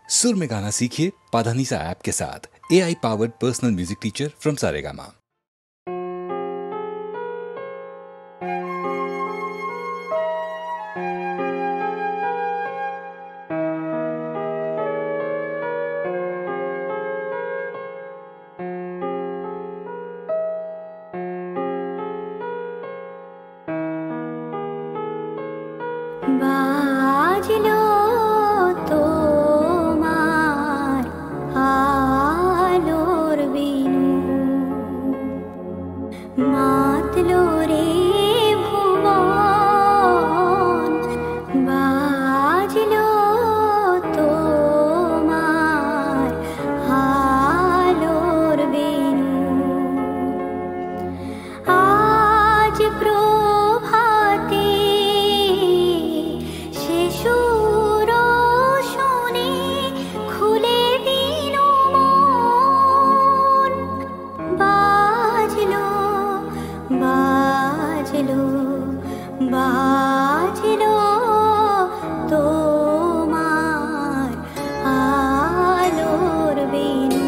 सुर में गाना सीखिए पाधानीसा ऐप के साथ। AI powered personal music teacher from Saregama. बाजलो तोमार आलोर बिनु मातलो रे भुवन बाजलो तोमार आलोर बिनु आज बाजलो तोमार आलोर बिनु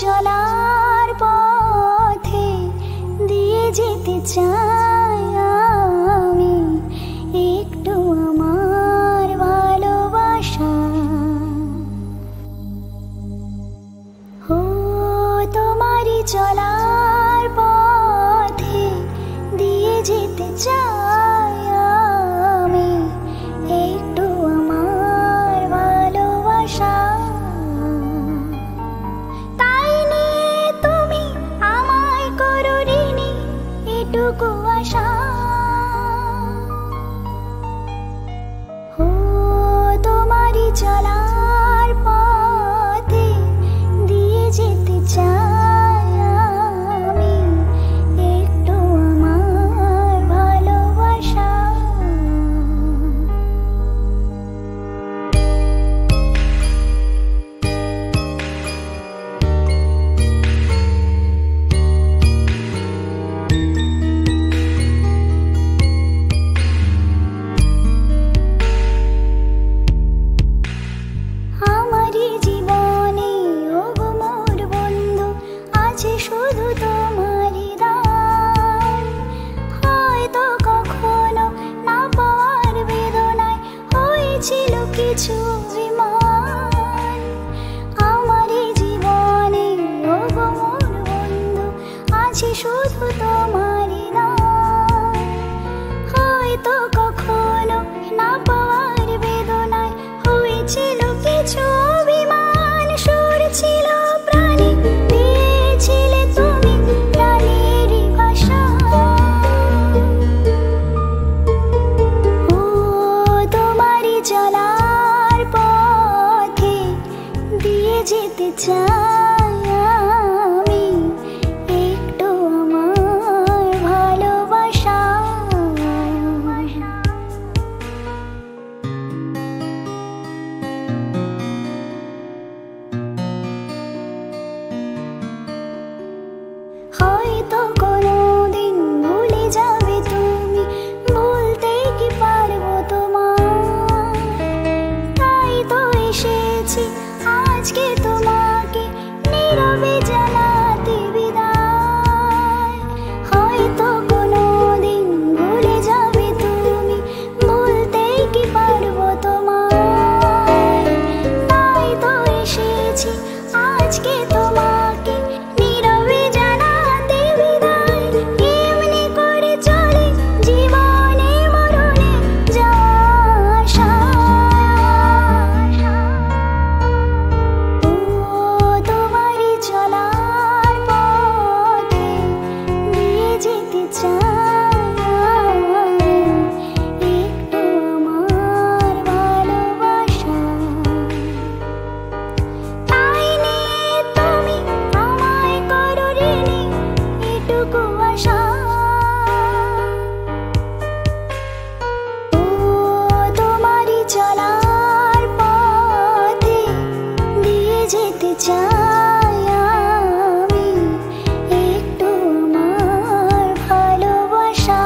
চলার পথে দিয়ে যেতে চাই আমি একটু আমার ভালোবাসা। চলার পথে দিয়ে যেতে চাই আমি একটু আমার ভালোবাসা। তাই নিয়ে তুমি আমায় করো ঋণী এটুকু আশা। ও তোমারই চলার পথে দিয়ে যেতে চাই আমি একটু আমার ভালোবাসা। আমারই জীবনে ওগো মোর বন্ধু আছে শুধু তোমারই দান। হয়তো কখনো না পাওয়ার বেদনায় হয়েছিল কিছু অভিমান। আমারই জীবনে ওগো মোর বন্ধু আছে শুধু তোমারই দান। হয়তো কখনো না পাওয়ার বেদনায় হয়েছিল কিছু অভিমান। সুর ছিল প্রাণে দিয়েছিলে তুমি প্রাণেরই ভাষা। ও তোমারই চলার পথে দিয়ে যেতে চাই আমি একটু আমার ভালোবাসা। হয়তো কোনোদিন ভুলে যাবে তুমি, ভুলতে কি পারবো তোমার। তাই তো এসেছি আজকে তোমাকে নীরবে জানাতে বিদায়। হয়তো কোনোদিন ভুলে যাবে তুমি, ভুলতে কি পারবো তোমার। তাই তো এসেছি আজকে তোমাকে নীরবে জানাতে বিদায়। এমনি করে চলে জীবনে মরণে যাওয়া আশা। ও তোমারই চলার পথে দিয়ে যেতে চাই একটু আমার ভালোবাসা। তাই নিয়ে তুমি আমায় করো ঋণী এটুকু আশা। ও তোমারই চলার পথে দিয়ে যেতে চাই আমি একটু আমার ভালোবাসা।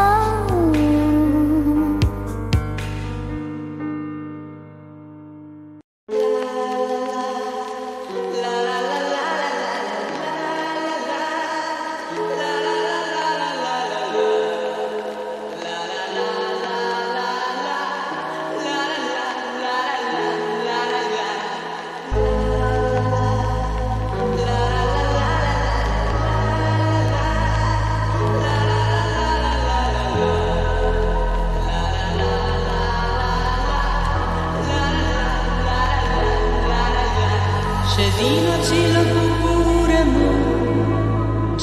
সেদিন ছিল পুকুরে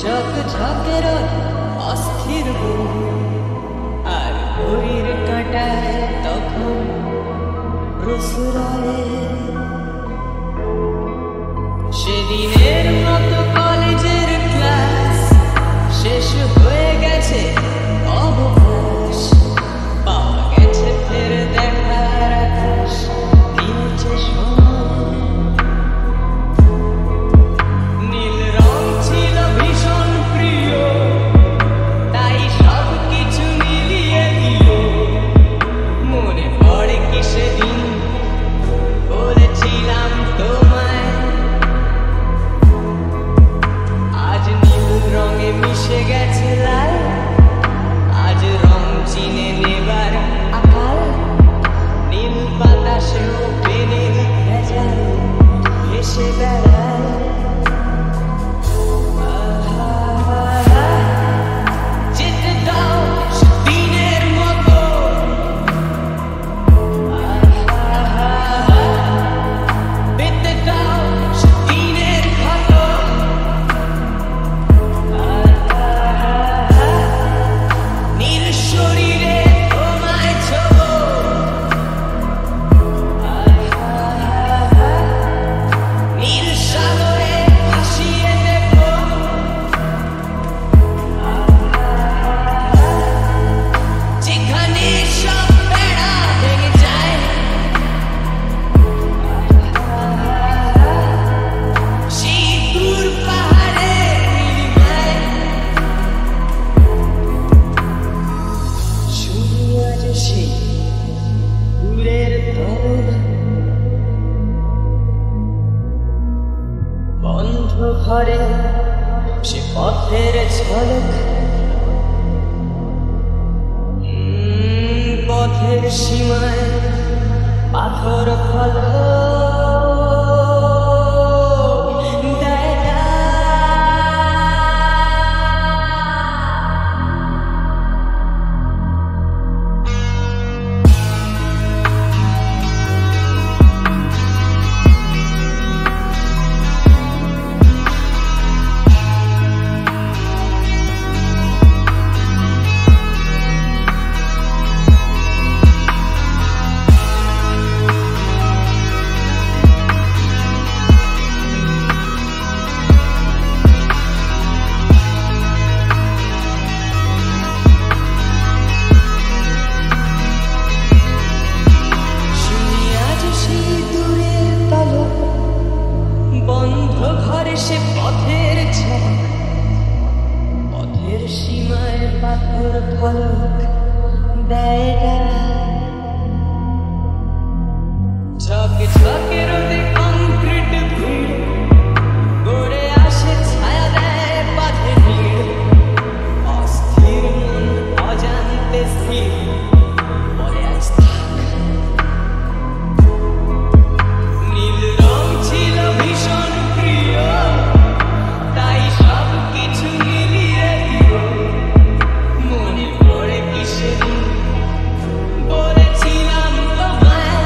ঝকঝকের অস্থির বুক, আর ঘড়ির কাঁটায় তখন রসুরায়ে। সেদিনের মতো কলেজের ক্লাস শেষ হয়ে গেছে অবকাশ। পাওয়া গেছে ফের দেখার আকাশ, দিয়েছে সময়। নীল রং ছিল ভীষণ প্রিয়, তাই সব কিছু মিলিয়ে দিল। মনে পড়ে কি সেদিন বলেছিলাম তোমায়, আজ নীল রঙে মিশে গেছে লাল। আজ রং চিনে নেবার আকাল, নীল বাতাসেও পেনের ভেজাল ভেসে বেড়ায়। বন্ধ ঘরে সে পথের ঝলক, পথের সীমায় পাথর ফলক দেয় না। বন্ধ ঘরে সে পথের ঝলক, পথের সীমায় পাথর ফলক দেয় না। ঝকে ঝকে রোদে কংক্রিট ভিড় গড়ে আসে, ছায়া দেয় বাঁধে ভিড়। অস্থির মন অজান্তে স্থির বলে আজ থাক। নীল রং ছিল ভীষণ প্রিয়, তাই সব কিছু মিলিয়ে দিল। মনে পড়ে কিসের বলেছিলাম তোমায়,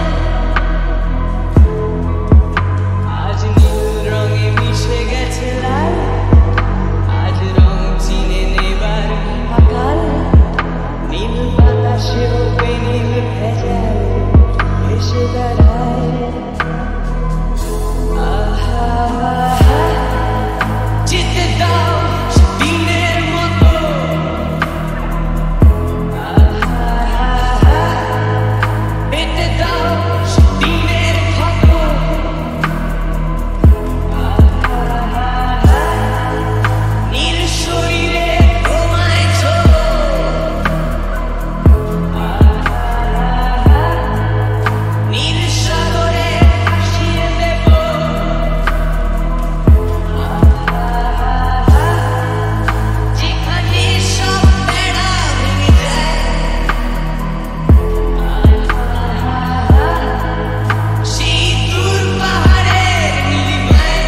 আজ নীল রঙে মিশে গেছে লাল। আজ রং চিনে নেবার আকাল, নীল বাতাসেও বেনীল ভেজাল ভেসে বেড়ায়। যেতে দাও দিনের মতো, পেতে দাও দিনের ক্ষত। নীল শরীরে ঘুমায় ছোট, নীল সাগরে ভাসিয়ে দেব। যেখানে সব বেড়া ভেঙে যায়, সেই দূর পাহাড়ের নীলিমায়।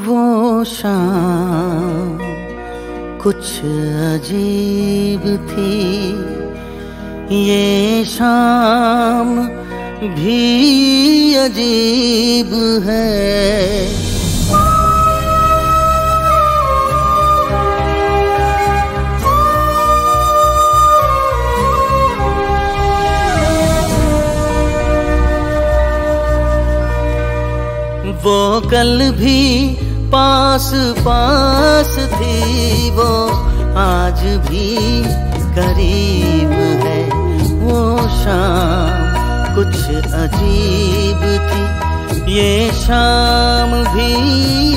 वो शाम कुछ अजीब थी, ये शाम भी अजीब है। वो कल भी पास पास थी, वो आज भी करीब है। वो शाम कुछ अजीब थी, ये शाम भी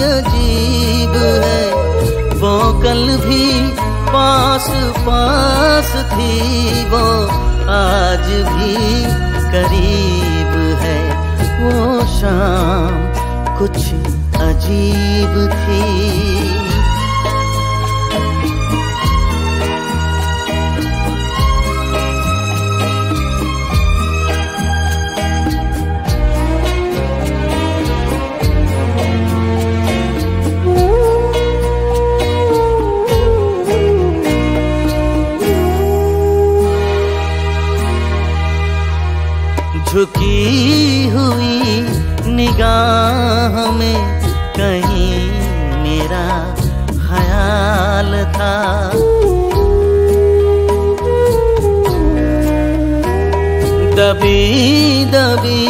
अजीब है। वो कल भी पास पास थी, वो आज भी करीब है। वो शाम कुछ अजीब थी। झुकी हुई निगाह में कहीं मेरा ख्याल था। दबी दबी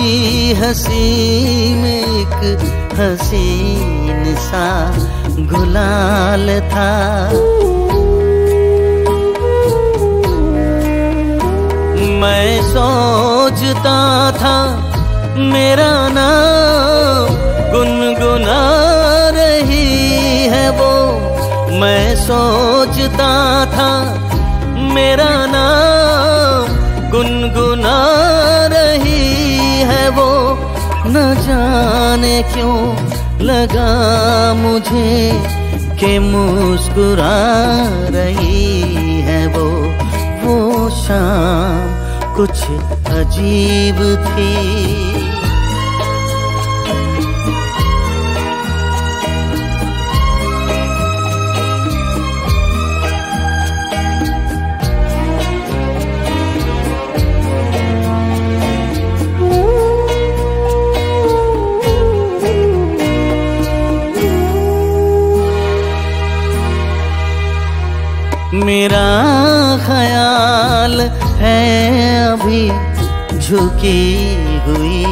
हंसी में एक हसीन सा गुलाल था। मैं सोचता था मेरा नाम गुनगुना सोचता था मेरा नाम गुनगुना रही है वो, न जाने क्यों लगा मुझे कि मुस्कुरा रही है वो शाम कुछ अजीब थी। मेरा ख्याल है अभी झुकी हुई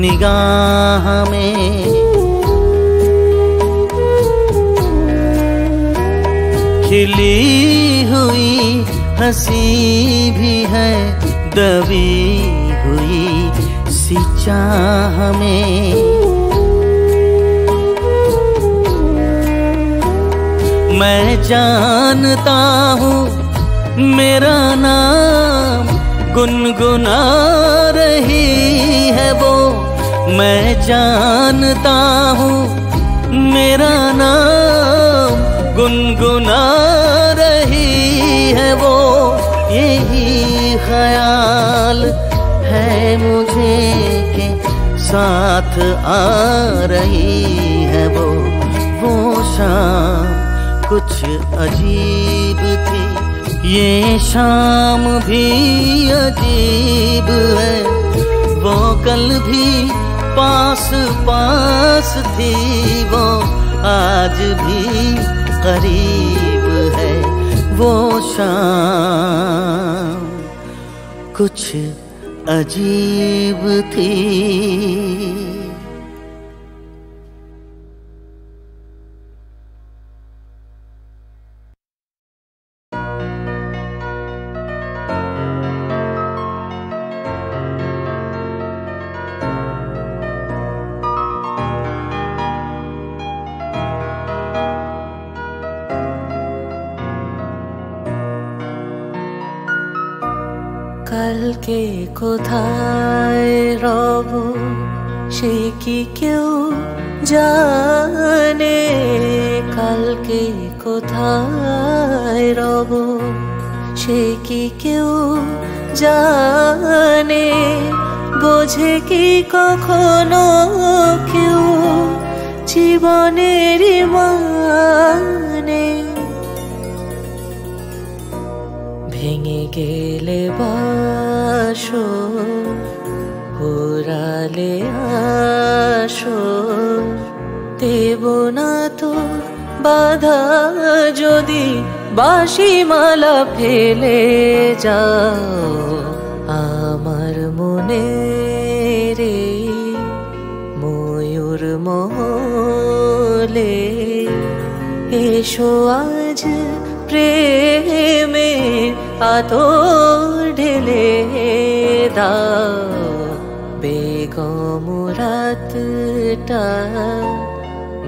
निगाह में, खिली हुई हंसी भी है दबी हुई सी चाह में। मैं जानता हूँ मेरा नाम गुनगुना रही है वो, मैं जानता हूँ मेरा नाम गुनगुना रही है वो। यही ख्याल है मुझे कि साथ आ रही है वो शाम कुछ अजीब थी। ये शाम भी अजीब है, वो कल भी पास पास थी, वो आज भी करीब है वो शाम कुछ अजीब थी। কালকে কোথায় রব সে কি কেউ জানে, কালকে কোথায় রব সে কি কেউ জানে, বোঝে কি কখনো কেউ জীবনের মানে। ভেঙে গেলে বাসো পোড়ালে আসো, দেব না তো বাধা যদি বাঁশি মালা ফেলে যাও আমার মনে রে ময়ূর মহলে। এসো আজ প্রেমে আতর ঢেলে দাও, বেগম রাতটা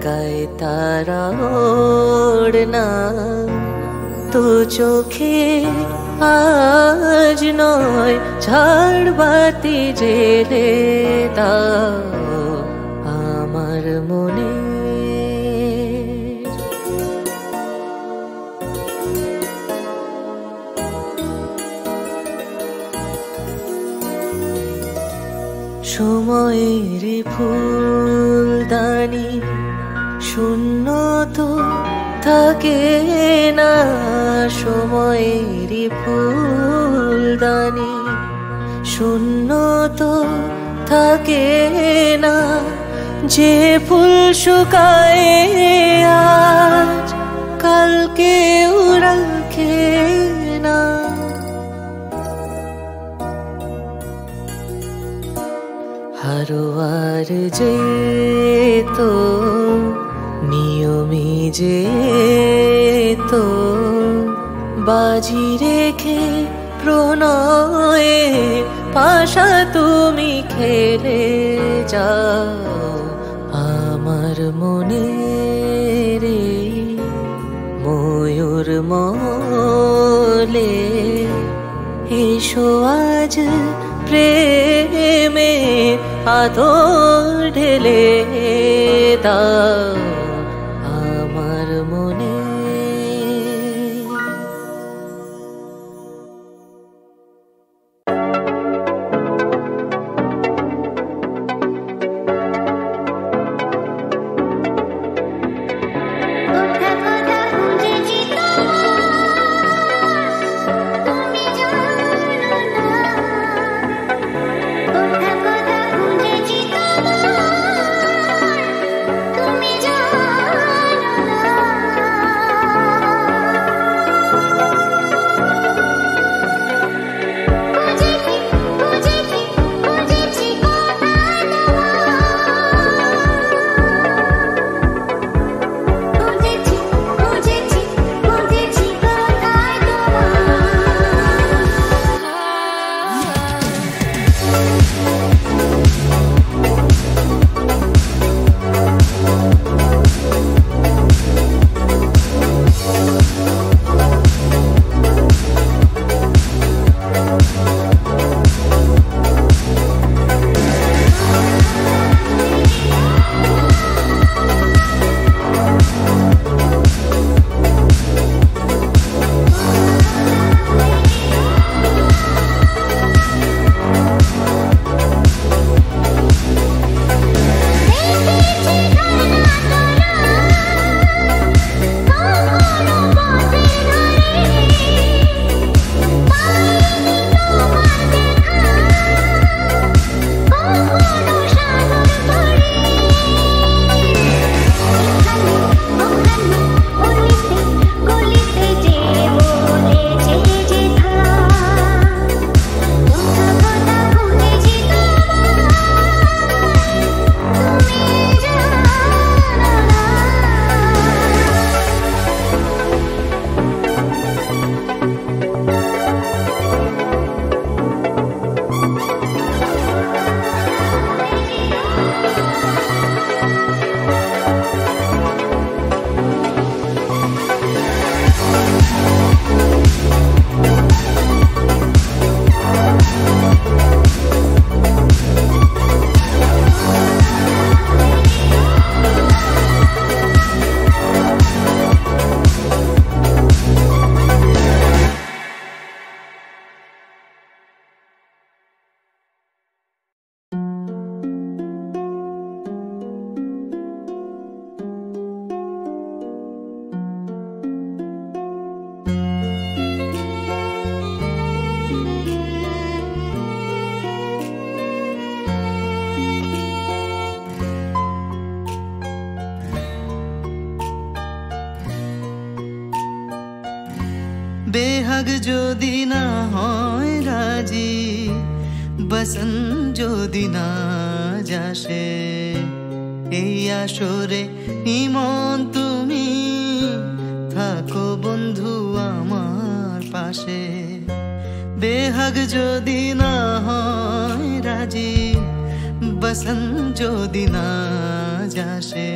গায়ে তারা ওড়না, তো চোখে আজ নয় ঝাড়বাতি জেলে দাও আমার মনে। সময়ের ফুলদানি শূন্য তো থাকে না, সময়ের ফুলদানি শূন্য তো থাকে না, যে ফুল শুকায় আজ কালকে রাখে না। হারোয়ার যেত নিয়মে যেত, বাজি রেখে প্রণয়ে পাশা তুমি খেলে যাও আমার মনে রে ময়ূর এসো আজ প্রেমে আদর ঢেলে দাও আমার মনে। বেহাগ যদি না হয় রাজি, বসন যদি না যাসে, এই আসরে ইমন তুমি থাকো বন্ধু আমার পাশে। বেহাগ যদি না হয় রাজি, বসন যদি না যাসে,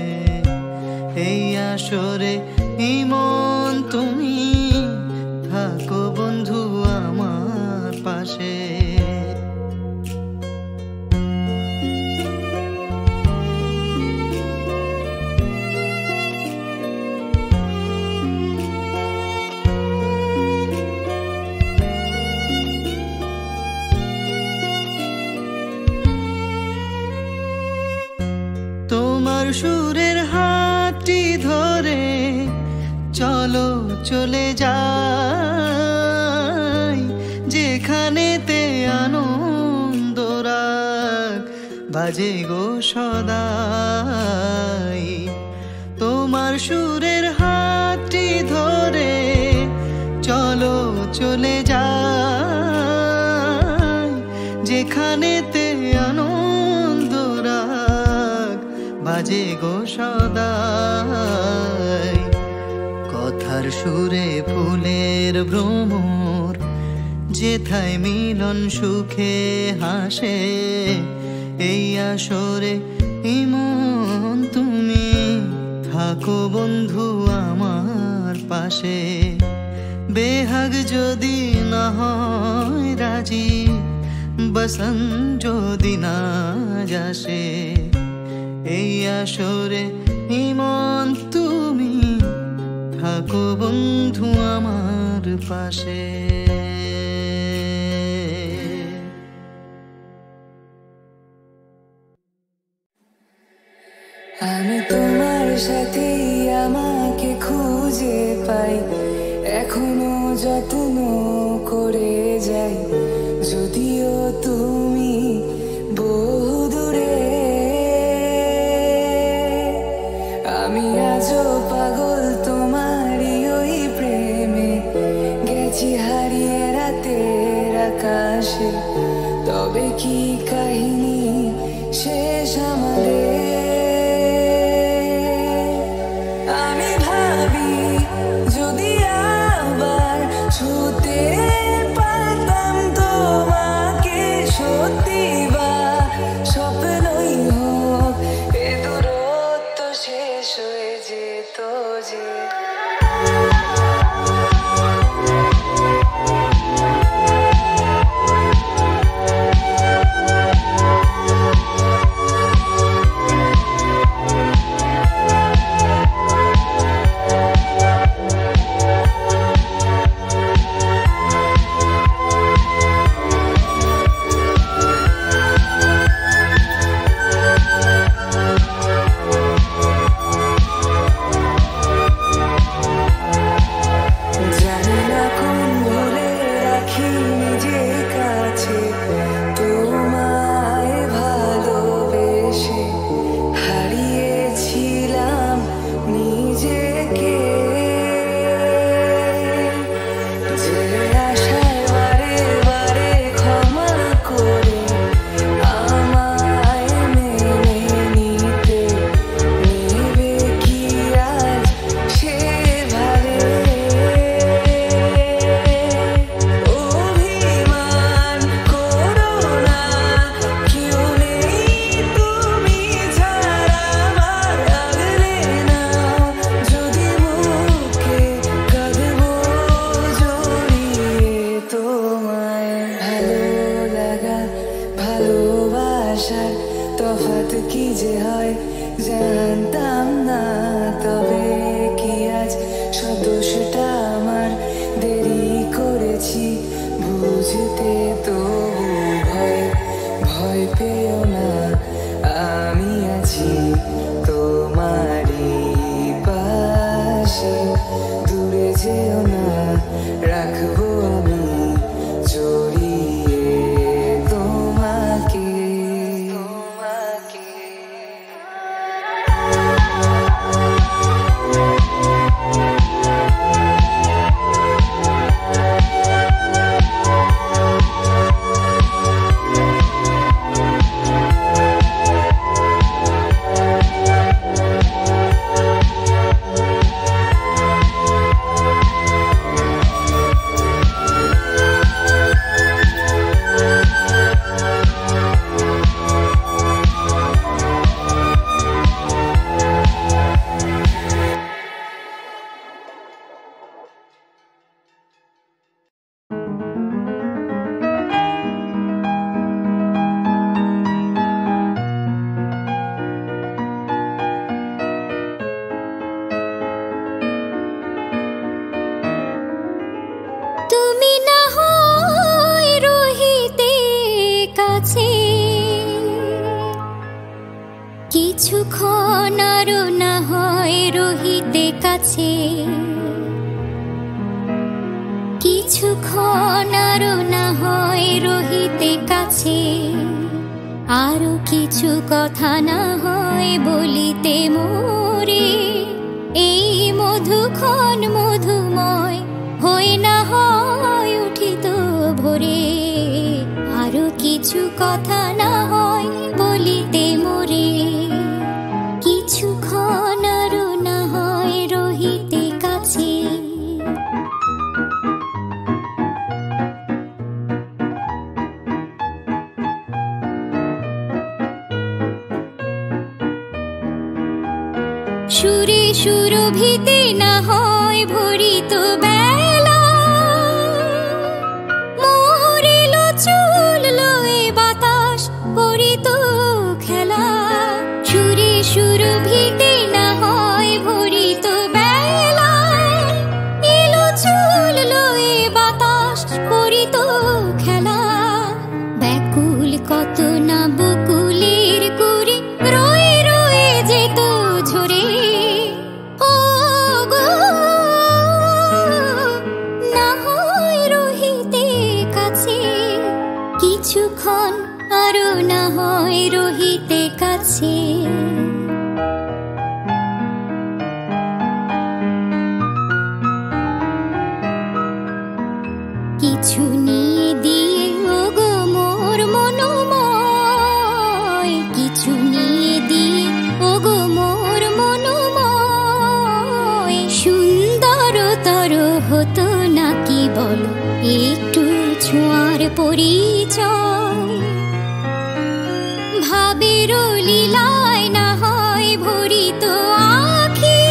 এই আসরে ইমন তুমি থাকো বন্ধু আমার পাশে। তোমার সুরের হাতটি ধরে চলো চলে যাই, যেখানেতে আনন্দ রাগ বাজে গো সদাই। তোমার সুরের হাতটি ধরে চলো চলে যাই, যেখানেতে আনন্দ রাগ বাজে গো সদাই। কথার সুরে ফুলের ভ্রমর, যেথায় মিলন সুখে হাসে, এই আসরে ইমন তুমি থাকো বন্ধু আমার পাশে। বেহাগ যদি না হয় রাজি, বসন যদি না যাসে, এই আসরে ইমন তুমি থাকো বন্ধু আমার পাশে। আমি তোমার সাথে আমাকে খুঁজে পাই, এখনো যত্ন করে যাই, যদিও তুমি বহু দূরে। আমি আজও পাগল তোমারই ওই প্রেমে, গেছি হারিয়ে রাতের আকাশে। তবে কি কাহিনী শেষ আমাদের? আমি ভাবি যদি আবার ছুতে পারতাম তোমাকে, সত্যি বা স্বপ্নই হোক, এ দূরত্ব শেষ হয়ে যেত যে। তফাৎ কি যে হয় জানতাম না, তবে কি আজ সব দোষটা আমার, দেরি করেছি বুঝতে। তো ভয় ভয় পেও না, আমি আছি তোমারই পাশে। দূরে যেও না, রাখবো আমি জড়িয়ে তোমাকে। কিছুক্ষণ আরো না হয় রহিতে কাছে, কিছুক্ষণ আরো না হয় রহিতে কাছে, আরো কিছু কথা না হয় বলিতে মোরে। এই মধুক্ষণ মধুময় হয়ে না হয় উঠিত ভোরে, আরো কিছু কথা না হয় বলিতে মোরে। কিছুক্ষণ আরো না হয় রহিতে কাছে। সুরে সুরভিতে না হয় ভরিত বেলা, সুরভিতে না হয় ভরিত বেলায় এলো চুল লয়ে বাতাস করিত খেলা ব্যাকুল কত না বকুলের কুড়ি রয়ে রয়ে যেত ঝরে ও গো না হয় রহিতে কাছে কিছুক্ষণ আরো না হয় রহিতে কাছে কিছু নিয়ে দিয়ে ওগো মোর মনোময় কিছু নিয়ে দিয়ে ওগো মোর মনোময় সুন্দরতর হতো নাকি বলো একটু ছোঁয়ার পরিচয় ভাবের লীলায় না হয় ভরিত আখি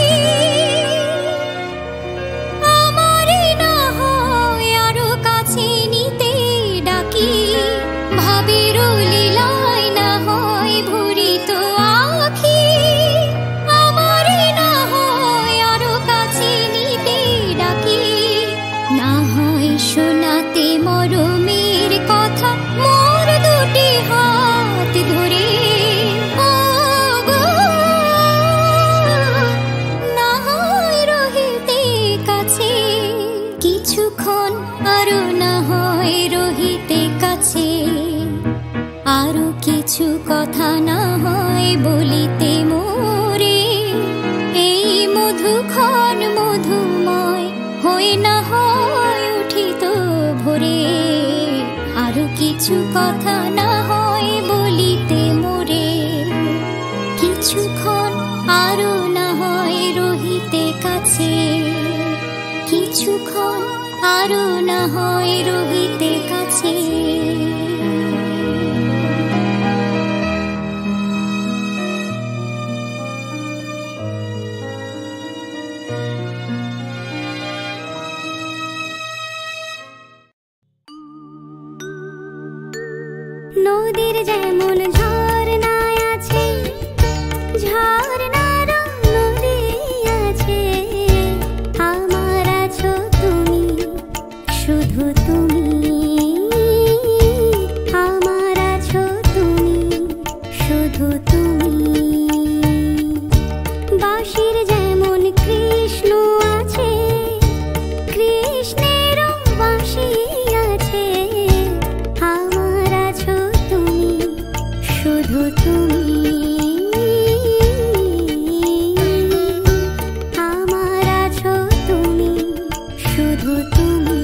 আমারে না হয় আরো কাছে নিতে ডাকি ভাবের লীলায় না হয় ভরিত আখি আমারে না হয় আরো কাছে নিতে ডাকি না হয় শোনাতে মরমের কথা মোর দুটি হাত ধরে ও গো না হয় রহিতে কাছে কিছুক্ষণ আরো না হয় রহিতে কাছে আরো কিছু কথা না হয় বলিতে মোরে এই মধুক্ষণ মধুময় হয়ে না হয় উঠিত ভোরে আরো কিছু কথা না হয় বলিতে মোরে কিছুক্ষণ আরো না হয় রহিতে কাছে কিছুক্ষণ আরো না হয় রহিতে কাছে নদীর যেমন ঝর্ণায় আছে ঝর্ণার নদী আছে আমার আছো তুমি শুধু তুমি আমার আছো তুমি শুধু তুমি বাঁশির যেমন কৃষ্ণ আছে কৃষ্ণেরও বাঁশি আছে আমার আছো তুমি শুধু তুমি আমার আছো তুমি শুধু তুমি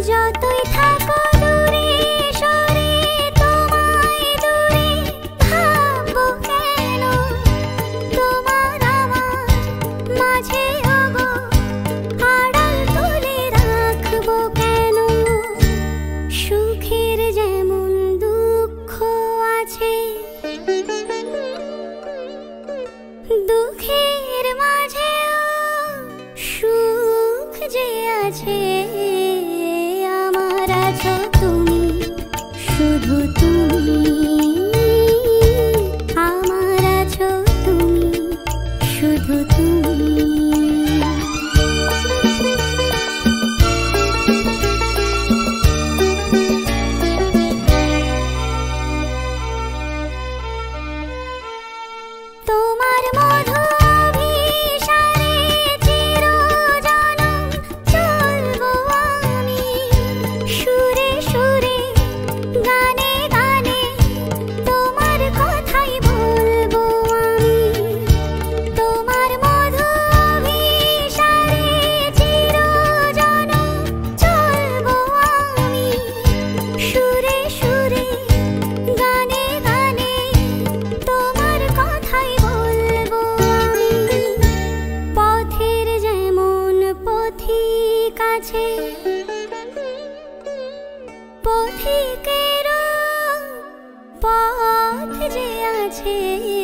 যতই থাকো দূরে সরে তোমায় দূরে ভাববো কেন তোমার আমার মাঝে ওগো আড়াল তুলে রাখবো কেন সুখের যেমন দুঃখ আছে দুঃখের মাঝেও সুখ যে আছে আমার আছো তুমি শুধু তুমি আমার আছো তুমি শুধু তুমি মাঝে